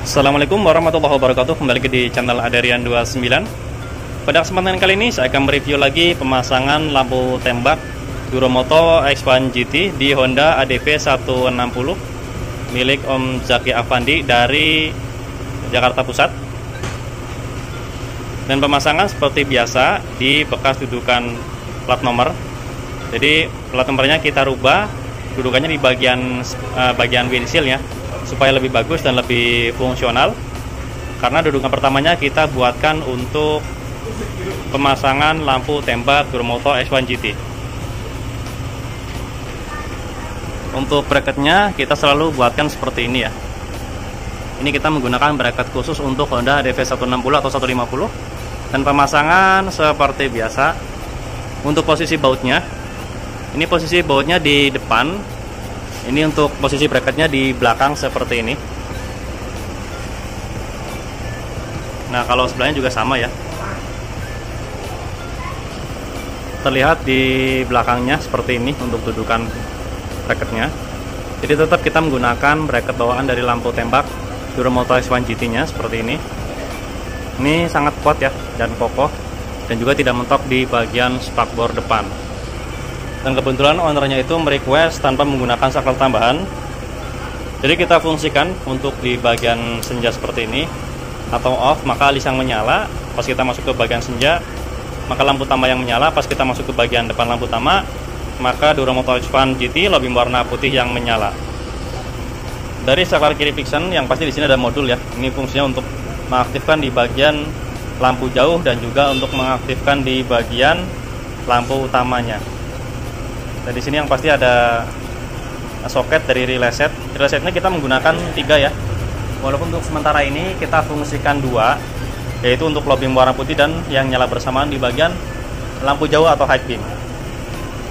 Assalamualaikum warahmatullahi wabarakatuh. Kembali lagi di channel Aderian 29. Pada kesempatan kali ini saya akan mereview lagi pemasangan lampu tembak Duromoto X1 GT di Honda ADV 160 milik Om Zaki Afandi dari Jakarta Pusat. Dan pemasangan seperti biasa di bekas dudukan plat nomor. Jadi plat nomornya kita rubah dudukannya di bagian windshield ya, supaya lebih bagus dan lebih fungsional. Karena dudukan pertamanya kita buatkan untuk pemasangan lampu tembak Duromoto X1 GT. Untuk bracketnya kita selalu buatkan seperti ini ya. Ini kita menggunakan bracket khusus untuk Honda ADV 160 atau 150. Dan pemasangan seperti biasa. Untuk posisi bautnya, ini posisi bautnya di depan. Ini untuk posisi bracketnya di belakang seperti ini. Nah, kalau sebelahnya juga sama ya. Terlihat di belakangnya seperti ini untuk dudukan bracketnya. Jadi tetap kita menggunakan bracket bawaan dari lampu tembak Duromoto X1 GT-nya seperti ini. Ini sangat kuat ya dan kokoh, dan juga tidak mentok di bagian spakbor depan. Dan kebetulan ownernya itu merequest tanpa menggunakan saklar tambahan. Jadi kita fungsikan untuk di bagian senja seperti ini atau off, maka lisang menyala pas kita masuk ke bagian senja, maka lampu utama yang menyala. Pas kita masuk ke bagian depan lampu utama, maka Duromoto X1 GT lebih warna putih yang menyala. Dari saklar kiri fiction yang pasti di sini ada modul ya. Ini fungsinya untuk mengaktifkan di bagian lampu jauh dan juga untuk mengaktifkan di bagian lampu utamanya. Dan di sini yang pasti ada soket dari relay set. Relay setnya kita menggunakan 3 ya. Walaupun untuk sementara ini kita fungsikan 2, yaitu untuk low beam warna putih dan yang nyala bersamaan di bagian lampu jauh atau high beam.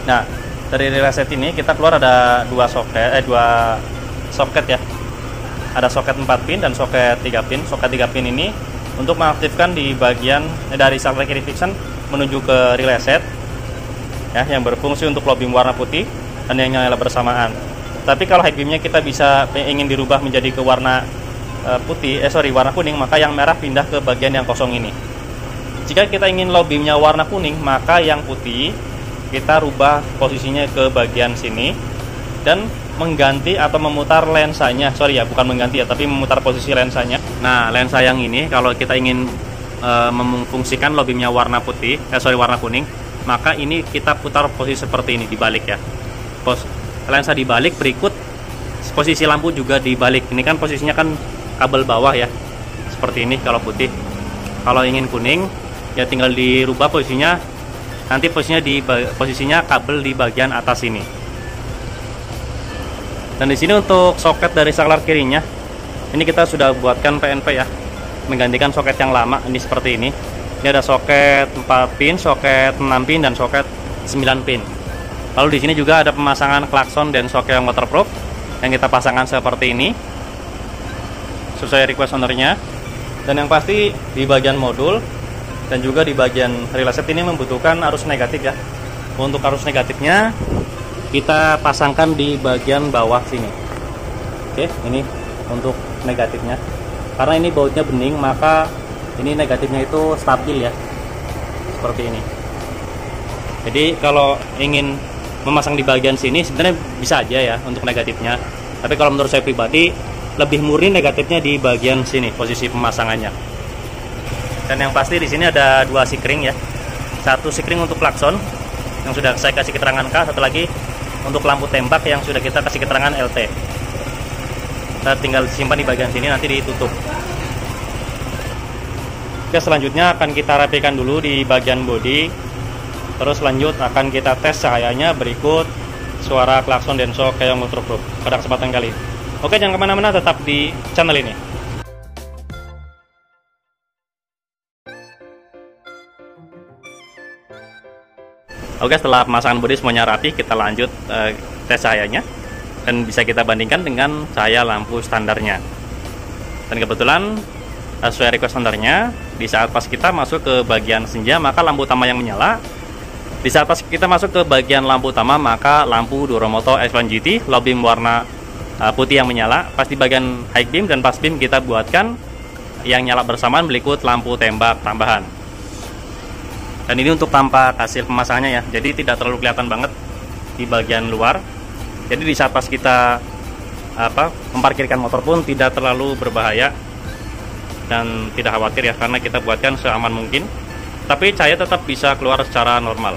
Nah, dari relay set ini kita keluar ada 2 soket ya. Ada soket 4 pin dan soket 3 pin. Soket 3 pin ini untuk mengaktifkan di bagian dari saklar kiri fiction menuju ke relay set ya, yang berfungsi untuk low beam warna putih dan yang nyala bersamaan. Tapi kalau high beamnya kita bisa ingin dirubah menjadi ke warna warna kuning, maka yang merah pindah ke bagian yang kosong ini. Jika kita ingin low beamnya warna kuning, maka yang putih kita rubah posisinya ke bagian sini dan mengganti atau memutar lensanya. Bukan mengganti ya, tapi memutar posisi lensanya. Nah, lensa yang ini kalau kita ingin memfungsikan low beamnya warna putih, warna kuning, maka ini kita putar posisi seperti ini, dibalik ya. Lensa dibalik, berikut posisi lampu juga dibalik. Ini kan posisinya kan kabel bawah ya, seperti ini kalau putih. Kalau ingin kuning ya tinggal dirubah posisinya. Nanti posisinya kabel di bagian atas ini. Dan di sini untuk soket dari saklar kirinya, ini kita sudah buatkan PNP ya, menggantikan soket yang lama. Ini seperti ini. Ini ada soket 4 pin, soket 6 pin, dan soket 9 pin. Lalu di sini juga ada pemasangan klakson dan soket yang waterproof yang kita pasangkan seperti ini, sesuai request ownernya. Dan yang pasti di bagian modul dan juga di bagian relay set ini membutuhkan arus negatif ya. Untuk arus negatifnya kita pasangkan di bagian bawah sini. Oke, ini untuk negatifnya. Karena ini bautnya bening, maka ini negatifnya itu stabil ya, seperti ini. Jadi kalau ingin memasang di bagian sini sebenarnya bisa aja ya untuk negatifnya. Tapi kalau menurut saya pribadi lebih murni negatifnya di bagian sini posisi pemasangannya. Dan yang pasti di sini ada 2 sikring ya. Satu sikring untuk klakson yang sudah saya kasih keterangan K, satu lagi untuk lampu tembak yang sudah kita kasih keterangan LT. Kita tinggal simpan di bagian sini, nanti ditutup. Oke, selanjutnya akan kita rapikan dulu di bagian bodi. Terus lanjut akan kita tes cahayanya, berikut suara klakson dan shock yang waterproof pada kesempatan kali. Oke, jangan kemana-mana, tetap di channel ini. Oke, setelah pemasangan bodi semuanya rapi, kita lanjut tes cahayanya dan bisa kita bandingkan dengan cahaya lampu standarnya. Dan kebetulan sesuai request standarnya, di saat pas kita masuk ke bagian senja maka lampu utama yang menyala. Di saat pas kita masuk ke bagian lampu utama, maka lampu Duromoto X1 GT low beam warna putih yang menyala. Pas di bagian high beam dan pass beam kita buatkan yang nyala bersamaan berikut lampu tembak tambahan. Dan ini untuk tampak hasil pemasangannya ya, jadi tidak terlalu kelihatan banget di bagian luar. Jadi di saat pas kita memparkirkan motor pun tidak terlalu berbahaya dan tidak khawatir ya, karena kita buatkan seaman mungkin. Tapi cahaya tetap bisa keluar secara normal.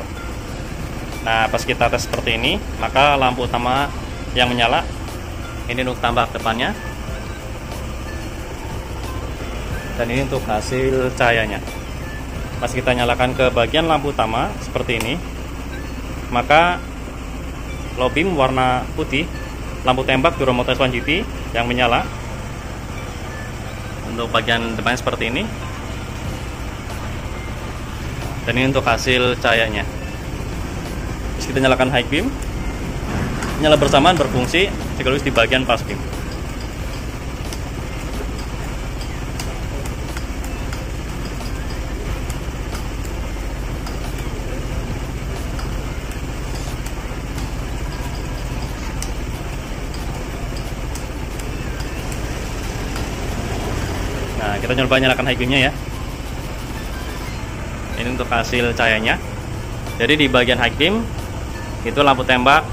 Nah, pas kita tes seperti ini, maka lampu utama yang menyala. Ini untuk tambah depannya. Dan ini untuk hasil cahayanya. Pas kita nyalakan ke bagian lampu utama seperti ini, maka low beam warna putih, lampu tembak Duromoto S1 GT yang menyala. Untuk bagian depannya seperti ini. Dan ini untuk hasil cahayanya. Terus kita nyalakan high beam, nyala bersamaan berfungsi sekaligus di bagian pass beam. Nah, kita coba nyalakan high beamnya ya. Ini untuk hasil cahayanya. Jadi di bagian high beam itu lampu tembak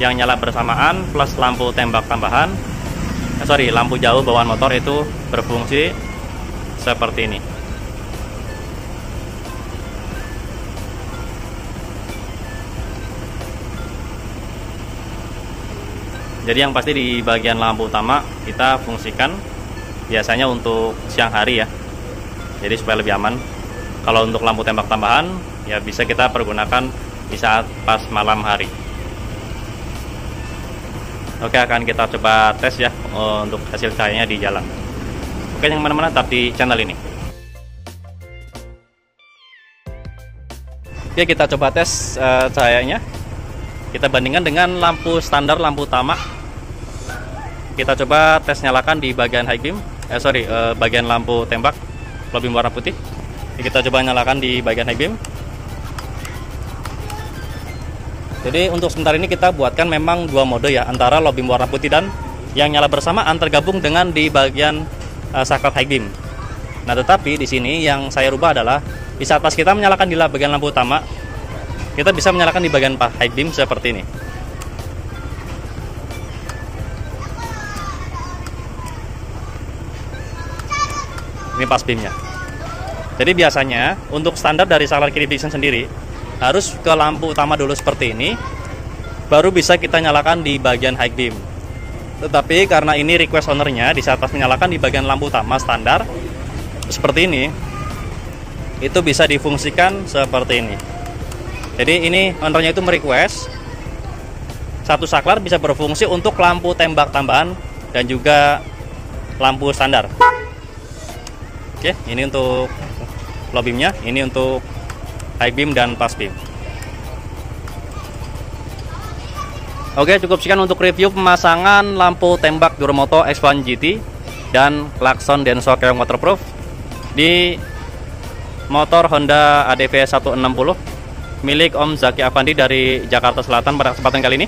yang nyala bersamaan plus lampu tembak tambahan, lampu jauh bawaan motor itu berfungsi seperti ini. Jadi yang pasti di bagian lampu utama kita fungsikan biasanya untuk siang hari ya, jadi supaya lebih aman. Kalau untuk lampu tembak tambahan ya bisa kita pergunakan di saat pas malam hari. Oke, akan kita coba tes ya untuk hasil cahayanya di jalan. Oke, yang mana-mana tetap di channel ini. Oke, kita coba tes cahayanya. Kita bandingkan dengan lampu standar lampu utama. Kita coba tes nyalakan di bagian high beam, bagian lampu tembak low beam warna putih. Kita coba nyalakan di bagian high beam. Jadi untuk sebentar ini kita buatkan memang dua mode ya, antara low beam warna putih dan yang nyala bersamaan tergabung dengan di bagian saklar high beam. Nah, tetapi di sini yang saya rubah adalah di saat pas kita menyalakan di bagian lampu utama, kita bisa menyalakan di bagian high beam seperti ini. Ini pass beamnya. Jadi biasanya untuk standar dari saklar Kirin Vision sendiri harus ke lampu utama dulu seperti ini, baru bisa kita nyalakan di bagian high beam. Tetapi karena ini request ownernya, di saat pas menyalakan di bagian lampu utama standar seperti ini, itu bisa difungsikan seperti ini. Jadi ini ownernya itu merequest satu saklar bisa berfungsi untuk lampu tembak tambahan dan juga lampu standar. Oke, ini untuk low beamnya, ini untuk high beam dan pass beam. Oke, cukup sekian untuk review pemasangan lampu tembak Duromoto X1 GT dan klakson Denso Keong waterproof di motor Honda ADV 160 milik Om Zaki Afandi dari Jakarta Selatan pada kesempatan kali ini.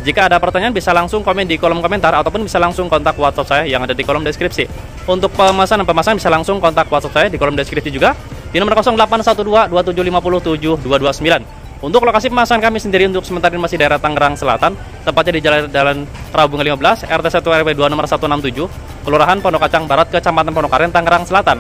Jika ada pertanyaan bisa langsung komen di kolom komentar ataupun bisa langsung kontak WhatsApp saya yang ada di kolom deskripsi. Untuk pemesanan bisa langsung kontak WhatsApp saya di kolom deskripsi juga di nomor 0812-2750-2229. Untuk lokasi pemasangan kami sendiri untuk sementara ini masih daerah Tangerang Selatan, tepatnya di Jalan Rabunga 15, RT 1 RW 2 nomor 167, Kelurahan Pondok Kacang Barat, Kecamatan Pondokaren, Tangerang Selatan.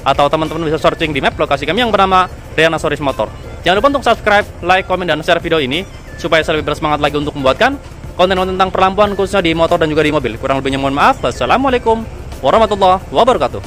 Atau teman-teman bisa searching di map lokasi kami yang bernama Riana Soris Motor. Jangan lupa untuk subscribe, like, komen, dan share video ini supaya saya lebih bersemangat lagi untuk membuatkan konten-konten tentang perlampuan khususnya di motor dan juga di mobil. Kurang lebihnya mohon maaf. Wassalamualaikum warahmatullahi wabarakatuh.